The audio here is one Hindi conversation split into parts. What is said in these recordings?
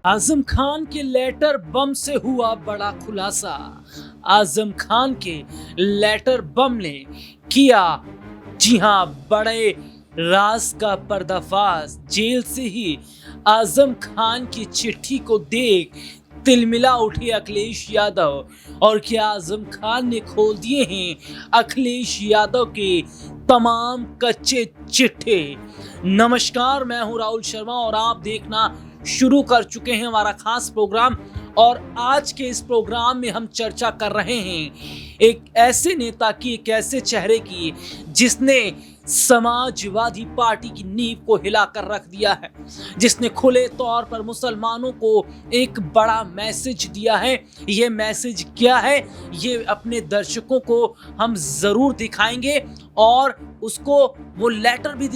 आजम खान के लेटर बम से हुआ बड़ा खुलासा। आजम खान के लेटर बम ने किया, जी हां, बड़े राज का पर्दाफाश। जेल से ही आजम खान की चिट्ठी को देख तिलमिला उठे अखिलेश यादव। और क्या आजम खान ने खोल दिए हैं अखिलेश यादव के तमाम कच्चे चिट्ठे। नमस्कार, मैं हूं राहुल शर्मा और आप देखना शुरू कर चुके हैं हमारा खास प्रोग्राम। और आज के इस प्रोग्राम में हम चर्चा कर रहे हैं एक ऐसे नेता की, एक ऐसे चेहरे की जिसने समाजवादी पार्टी की नींव को हिलाकर रख दिया है, जिसने खुले तौर पर मुसलमानों को एक बड़ा मैसेज दिया है। ये मैसेज क्या है, ये अपने दर्शकों को हम जरूर दिखाएंगे और उसको वो लेटर भी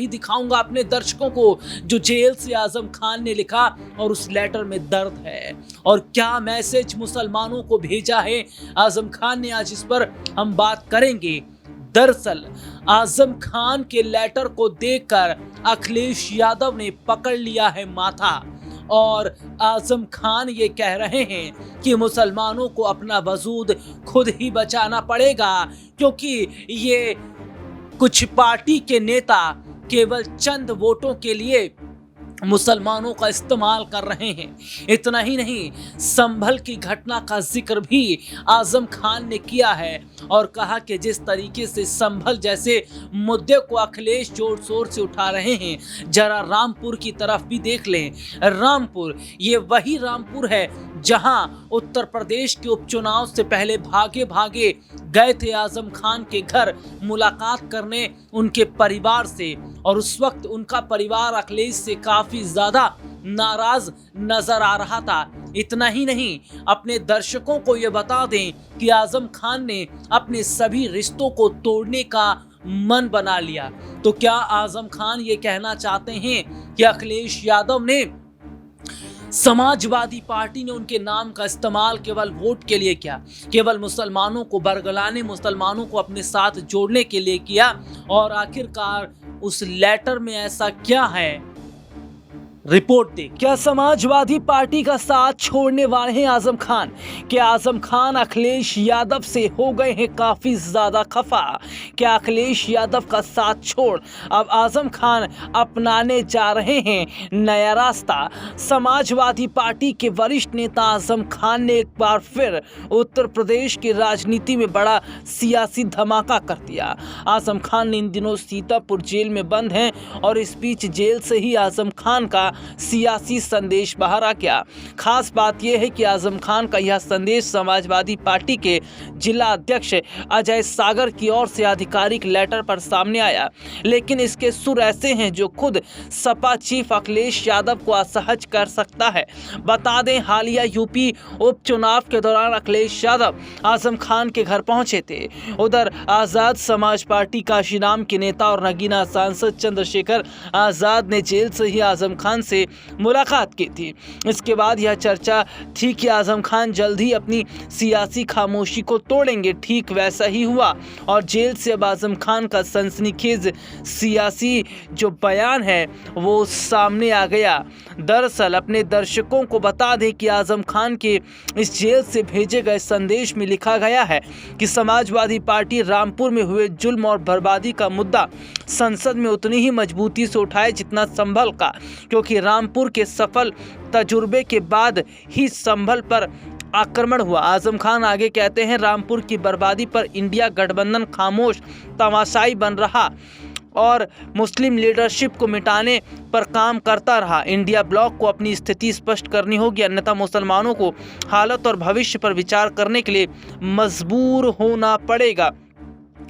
दिखाऊंगा अपने दर्शकों को जो जेल से आजम खान ने लिखा। और उस लेटर में दर्द है और क्या मैसेज मुसलमानों को भेजा है आजम खान ने, आज इस पर हम बात करेंगे। दरअसल आजम खान के लेटर को देखकर अखिलेश यादव ने पकड़ लिया है माथा और आजम खान ये कह रहे हैं कि मुसलमानों को अपना वजूद खुद ही बचाना पड़ेगा, क्योंकि ये कुछ पार्टी के नेता केवल चंद वोटों के लिए मुसलमानों का इस्तेमाल कर रहे हैं। इतना ही नहीं, संभल की घटना का जिक्र भी आजम खान ने किया है और कहा कि जिस तरीके से संभल जैसे मुद्दे को अखिलेश जोर शोर से उठा रहे हैं, जरा रामपुर की तरफ भी देख लें। रामपुर, ये वही रामपुर है जहां उत्तर प्रदेश के उपचुनाव से पहले भागे भागे गए थे आजम खान के घर मुलाकात करने उनके परिवार से। और उस वक्त उनका परिवार अखिलेश से काफी ज्यादा नाराज नजर आ रहा था। इतना ही नहीं, अपने दर्शकों को यह बता दें कि आजम खान ने अपने सभी रिश्तों को तोड़ने का मन बना लिया। तो क्या आजम खान ये कहना चाहते हैं कि अखिलेश यादव ने, समाजवादी पार्टी ने उनके नाम का इस्तेमाल केवल वोट के लिए किया, केवल मुसलमानों को बरगलाने, मुसलमानों को अपने साथ जोड़ने के लिए किया? और आखिरकार उस लेटर में ऐसा क्या है, रिपोर्ट दे। क्या समाजवादी पार्टी का साथ छोड़ने वाले हैं आजम खान? क्या आजम खान अखिलेश यादव से हो गए हैं काफी ज्यादा खफा? क्या अखिलेश यादव का साथ छोड़ अब आजम खान अपनाने जा रहे हैं नया रास्ता? समाजवादी पार्टी के वरिष्ठ नेता आजम खान ने एक बार फिर उत्तर प्रदेश की राजनीति में बड़ा सियासी धमाका कर दिया। आजम खान इन दिनों सीतापुर जेल में बंद हैं और इस बीच जेल से ही आजम खान का सियासी संदेश बाहर आ गया। खास बात यह है कि आजम खान का यह संदेश समाजवादी पार्टी के जिला अध्यक्ष अजय सागर की ओर से आधिकारिक लेटर पर सामने आया, लेकिन इसके सुर ऐसे हैं जो खुद सपा चीफ अखिलेश यादव को असहज कर सकता है। बता दें, हालिया यूपी उपचुनाव के दौरान अखिलेश यादव आजम खान के घर पहुंचे थे। उधर आजाद समाज पार्टी काशीराम के नेता और नगीना सांसद चंद्रशेखर आजाद ने जेल से ही आजम खान से मुलाकात की थी। इसके बाद यह चर्चा थी कि आजम खान जल्द ही अपनी सियासी खामोशी को तोड़ेंगे। ठीक वैसा ही हुआ और जेल से अब आजम खान का सनसनीखेज सियासी जो बयान है वो सामने आ गया। दरअसल अपने दर्शकों को बता दें कि आजम खान के इस जेल से भेजे गए संदेश में लिखा गया है कि समाजवादी पार्टी रामपुर में हुए जुल्म और बर्बादी का मुद्दा संसद में उतनी ही मजबूती से उठाए जितना संभल का, क्योंकि रामपुर के सफल तजुर्बे के बाद ही संभल पर आक्रमण हुआ। आजम खान आगे कहते हैं, रामपुर की बर्बादी पर इंडिया गठबंधन खामोश तमाशाई बन रहा और मुस्लिम लीडरशिप को मिटाने पर काम करता रहा। इंडिया ब्लॉक को अपनी स्थिति स्पष्ट करनी होगी, अन्यथा मुसलमानों को हालत और भविष्य पर विचार करने के लिए मजबूर होना पड़ेगा।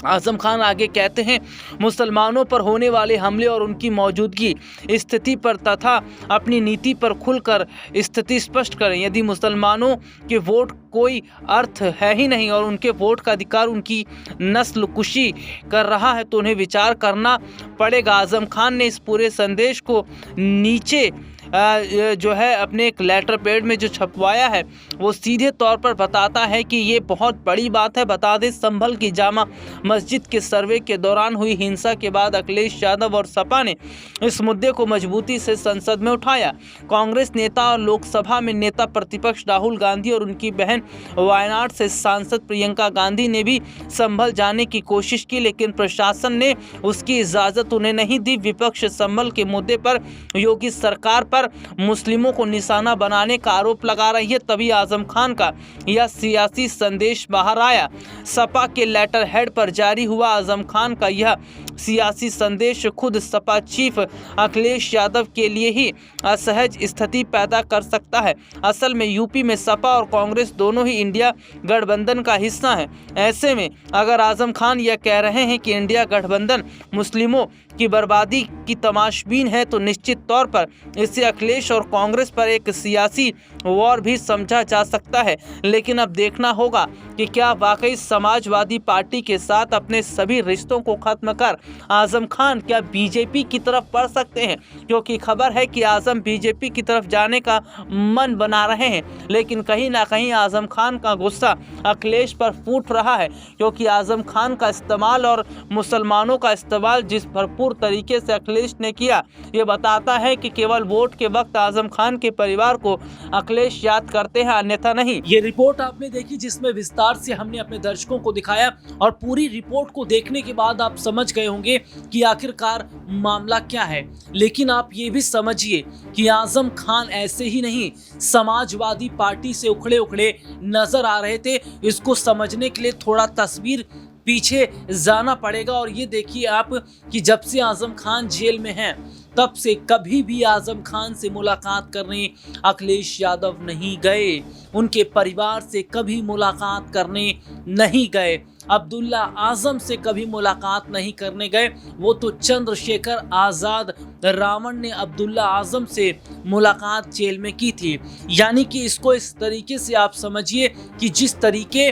आजम खान आगे कहते हैं, मुसलमानों पर होने वाले हमले और उनकी मौजूदगी स्थिति पर तथा अपनी नीति पर खुलकर स्थिति स्पष्ट करें। यदि मुसलमानों के वोट कोई अर्थ है ही नहीं और उनके वोट का अधिकार उनकी नस्ल कुशी कर रहा है तो उन्हें विचार करना पड़ेगा। आजम खान ने इस पूरे संदेश को नीचे ये जो है अपने एक लेटर पैड में जो छपवाया है वो सीधे तौर पर बताता है कि ये बहुत बड़ी बात है। बता दें, संभल की जामा मस्जिद के सर्वे के दौरान हुई हिंसा के बाद अखिलेश यादव और सपा ने इस मुद्दे को मजबूती से संसद में उठाया। कांग्रेस नेता और लोकसभा में नेता प्रतिपक्ष राहुल गांधी और उनकी बहन वायनाड से सांसद प्रियंका गांधी ने भी संभल जाने की कोशिश की, लेकिन प्रशासन ने उसकी इजाजत उन्हें नहीं दी। विपक्ष संभल के मुद्दे पर योगी सरकार पर मुस्लिमों को निशाना बनाने का आरोप लगा रही है। तभी आजम खान का यह सियासी संदेश बाहर आया। सपा के लेटर हेड पर जारी हुआ आजम खान का यह सियासी संदेश खुद सपा चीफ अखिलेश यादव के लिए ही असहज स्थिति पैदा कर सकता है। असल में यूपी में सपा और कांग्रेस दोनों ही इंडिया गठबंधन का हिस्सा है। ऐसे में अगर आजम खान यह कह रहे हैं कि इंडिया गठबंधन मुस्लिमों की बर्बादी की तमाशबीन है, तो निश्चित तौर पर इससे अखिलेश और कांग्रेस पर एक सियासी वॉर भी समझा जा सकता है। लेकिन अब देखना होगा कि क्या वाकई समाजवादी पार्टी के साथ अपने सभी रिश्तों को खत्म कर आजम खान क्या बीजेपी की तरफ बढ़ सकते हैं, क्योंकि खबर है कि आजम बीजेपी की तरफ जाने का मन बना रहे हैं। लेकिन कहीं ना कहीं आजम खान का गुस्सा अखिलेश पर फूट रहा है, क्योंकि आजम खान का इस्तेमाल और मुसलमानों का इस्तेमाल जिस भरपूर तरीके से अखिलेश ने किया, ये बताता है कि केवल वोट के वक्त आजम खान के परिवार को अखिलेश याद करते हैं, अन्यथा नहीं। ये रिपोर्ट आपने देखी जिसमें विस्तार से हमने अपने दर्शकों को दिखाया, और पूरी रिपोर्ट को देखने के बाद आप समझ गए होंगे कि आखिरकार मामला क्या है। लेकिन आप ये भी समझिए कि आजम खान ऐसे ही नहीं समाजवादी पार्टी से उखड़े उखड़े नजर आ रहे थे। इसको समझने के लिए थोड़ा तस्वीर पीछे जाना पड़ेगा। और ये देखिए आप कि जब से आजम खान जेल में हैं तब से कभी भी आजम खान से मुलाकात करने अखिलेश यादव नहीं गए, उनके परिवार से कभी मुलाकात करने नहीं गए, अब्दुल्ला आजम से कभी मुलाकात नहीं करने गए। वो तो चंद्रशेखर आज़ाद रावण ने अब्दुल्ला आजम से मुलाकात जेल में की थी। यानी कि इसको इस तरीके से आप समझिए कि जिस तरीके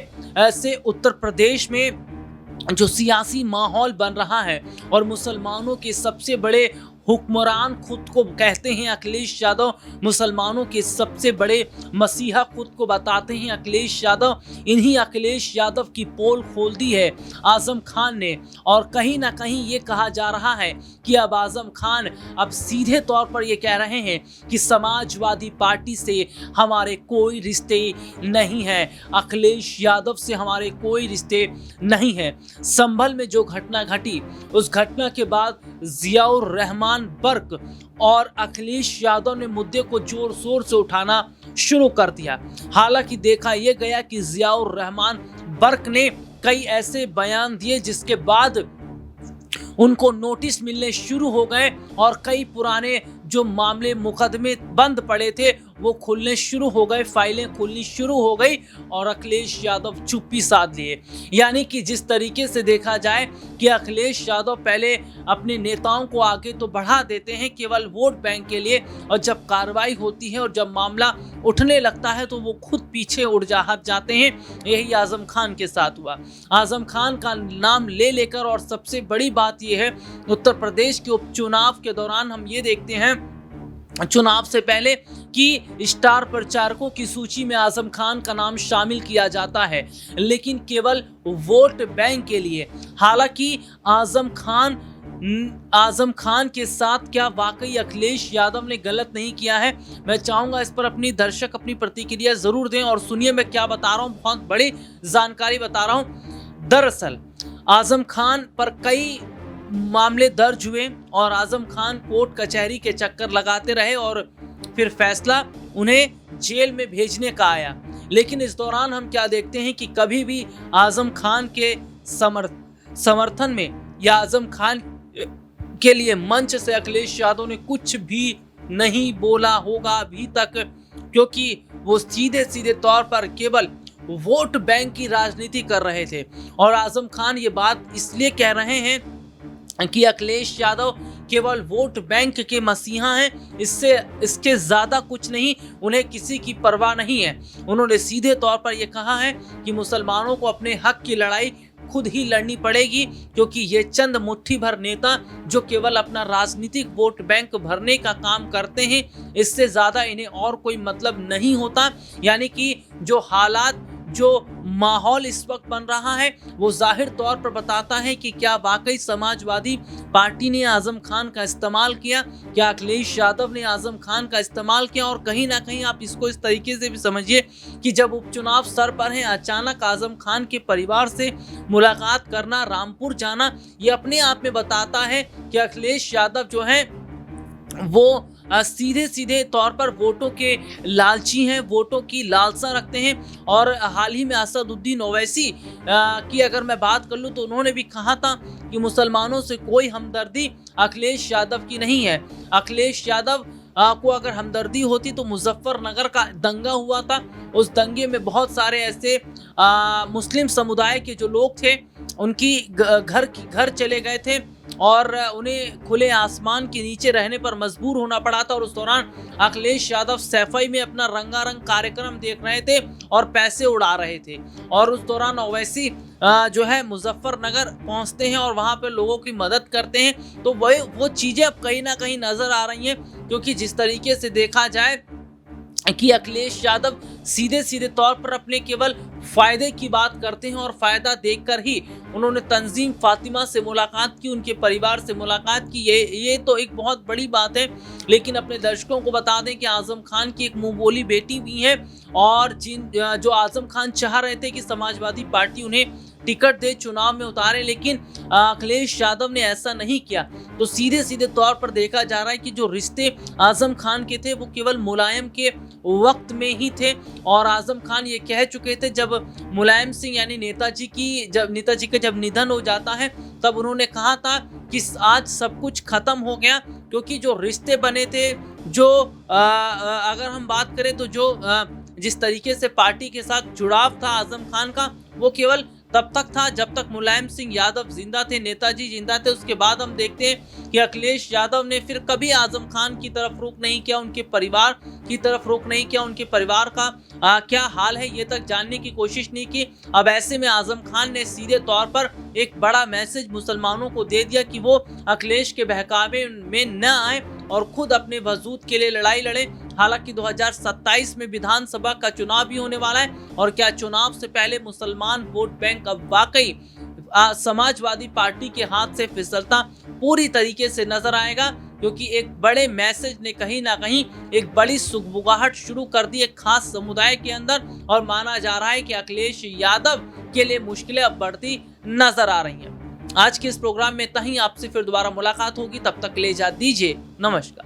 से उत्तर प्रदेश में जो सियासी माहौल बन रहा है और मुसलमानों के सबसे बड़े हुक्मरान खुद को कहते हैं अखिलेश यादव, मुसलमानों के सबसे बड़े मसीहा खुद को बताते हैं अखिलेश यादव। इन्हीं अखिलेश यादव की पोल खोल दी है आजम खान ने, और कहीं ना कहीं ये कहा जा रहा है कि अब आजम खान अब सीधे तौर पर ये कह रहे हैं कि समाजवादी पार्टी से हमारे कोई रिश्ते नहीं हैं, अखिलेश यादव से हमारे कोई रिश्ते नहीं हैं। संभल में जो घटना घटी, उस घटना के बाद जियाउर रहमान बर्क और अखिलेश यादव ने मुद्दे को जोर शोर से उठाना शुरू कर दिया। हालांकि देखा यह गया कि जियाउर रहमान बर्क ने कई ऐसे बयान दिए जिसके बाद उनको नोटिस मिलने शुरू हो गए और कई पुराने जो मामले मुकदमे बंद पड़े थे वो खुलने शुरू हो गए, फाइलें खुलनी शुरू हो गई और अखिलेश यादव चुप्पी साध लिए। यानी कि जिस तरीके से देखा जाए कि अखिलेश यादव पहले अपने नेताओं को आगे तो बढ़ा देते हैं केवल वोट बैंक के लिए, और जब कार्रवाई होती है और जब मामला उठने लगता है तो वो खुद पीछे हट जाते हैं। यही आजम खान के साथ हुआ। आजम खान का नाम ले लेकर, और सबसे बड़ी बात यह है उत्तर प्रदेश के उपचुनाव के दौरान हम ये देखते हैं चुनाव से पहले कि स्टार प्रचारकों की सूची में आजम खान का नाम शामिल किया जाता है, लेकिन केवल वोट बैंक के लिए। हालांकि आजम खान के साथ क्या वाकई अखिलेश यादव ने गलत नहीं किया है? मैं चाहूंगा इस पर अपनी दर्शक अपनी प्रतिक्रिया जरूर दें, और सुनिए मैं क्या बता रहा हूं, बहुत बड़ी जानकारी बता रहा हूं। दरअसल आजम खान पर कई मामले दर्ज हुए और आजम खान कोर्ट कचहरी के चक्कर लगाते रहे और फिर फैसला उन्हें जेल में भेजने का आया। लेकिन इस दौरान हम क्या देखते हैं कि कभी भी आजम खान के समर्थन में या आजम खान के लिए मंच से अखिलेश यादव ने कुछ भी नहीं बोला होगा अभी तक, क्योंकि वो सीधे सीधे तौर पर केवल वोट बैंक की राजनीति कर रहे थे। और आजम खान ये बात इसलिए कह रहे हैं कि अखिलेश यादव केवल वोट बैंक के मसीहा हैं, इसके ज्यादा कुछ नहीं, उन्हें किसी की परवाह नहीं है। उन्होंने सीधे तौर पर यह कहा है कि मुसलमानों को अपने हक की लड़ाई खुद ही लड़नी पड़ेगी, क्योंकि ये चंद मुट्ठी भर नेता जो केवल अपना राजनीतिक वोट बैंक भरने का काम करते हैं, इससे ज्यादा इन्हें और कोई मतलब नहीं होता। यानी कि जो हालात, जो माहौल इस वक्त बन रहा है, वो जाहिर तौर पर बताता है कि क्या वाकई समाजवादी पार्टी ने आजम खान का इस्तेमाल किया, क्या अखिलेश यादव ने आजम खान का इस्तेमाल किया। और कहीं ना कहीं आप इसको इस तरीके से भी समझिए कि जब उपचुनाव सर पर है, अचानक आजम खान के परिवार से मुलाकात करना, रामपुर जाना, ये अपने आप में बताता है कि अखिलेश यादव जो है वो सीधे सीधे तौर पर वोटों के लालची हैं, वोटों की लालसा रखते हैं। और हाल ही में असदुद्दीन ओवैसी की अगर मैं बात कर लूं तो उन्होंने भी कहा था कि मुसलमानों से कोई हमदर्दी अखिलेश यादव की नहीं है। अखिलेश यादव को अगर हमदर्दी होती तो मुजफ्फरनगर का दंगा हुआ था, उस दंगे में बहुत सारे ऐसे मुस्लिम समुदाय के जो लोग थे उनकी घर चले गए थे और उन्हें खुले आसमान के नीचे रहने पर मजबूर होना पड़ा था। और उस दौरान अखिलेश यादव सैफई में अपना रंगारंग कार्यक्रम देख रहे थे और पैसे उड़ा रहे थे। और उस दौरान ओवैसी जो है मुजफ्फरनगर पहुंचते हैं और वहां पे लोगों की मदद करते हैं। तो वो चीजें अब कहीं ना कहीं नजर आ रही हैं, क्योंकि जिस तरीके से देखा जाए कि अखिलेश यादव सीधे सीधे तौर पर अपने केवल फायदे की बात करते हैं और फायदा देखकर ही उन्होंने तंजीम फातिमा से मुलाकात की, उनके परिवार से मुलाकात की। ये तो एक बहुत बड़ी बात है। लेकिन अपने दर्शकों को बता दें कि आजम खान की एक मुंह बोली बेटी भी है और जो आजम खान चाह रहे थे कि समाजवादी पार्टी उन्हें टिकट दे, चुनाव में उतारे, लेकिन अखिलेश यादव ने ऐसा नहीं किया। तो सीधे सीधे तौर पर देखा जा रहा है कि जो रिश्ते आजम खान के थे वो केवल मुलायम के वक्त में ही थे। और आजम खान ये कह चुके थे जब मुलायम सिंह यानी नेताजी का जब निधन हो जाता है, तब उन्होंने कहा था कि आज सब कुछ खत्म हो गया, क्योंकि जो रिश्ते बने थे, जो अगर हम बात करें तो जो जिस तरीके से पार्टी के साथ जुड़ाव था आजम खान का, वो केवल तब तक था जब तक मुलायम सिंह यादव जिंदा थे, नेताजी जिंदा थे। उसके बाद हम देखते हैं कि अखिलेश यादव ने फिर कभी आजम खान की तरफ रुख नहीं किया, उनके परिवार की तरफ रुख नहीं किया, उनके परिवार का क्या हाल है ये तक जानने की कोशिश नहीं की। अब ऐसे में आजम खान ने सीधे तौर पर एक बड़ा मैसेज मुसलमानों को दे दिया कि वो अखिलेश के बहकावे में न आए और खुद अपने वजूद के लिए लड़ाई लड़े। हालांकि 2027 में विधानसभा का चुनाव भी होने वाला है, और क्या चुनाव से पहले मुसलमान वोट बैंक अब वाकई समाजवादी पार्टी के हाथ से फिसलता पूरी तरीके से नजर आएगा, क्योंकि एक बड़े मैसेज ने कहीं ना कहीं एक बड़ी सुगबुगाहट शुरू कर दी एक खास समुदाय के अंदर। और माना जा रहा है कि अखिलेश यादव के लिए मुश्किलें अब बढ़ती नजर आ रही हैं। आज के इस प्रोग्राम में इतना ही। आपसे फिर दोबारा मुलाकात होगी, तब तक ले जा दीजिए, नमस्कार।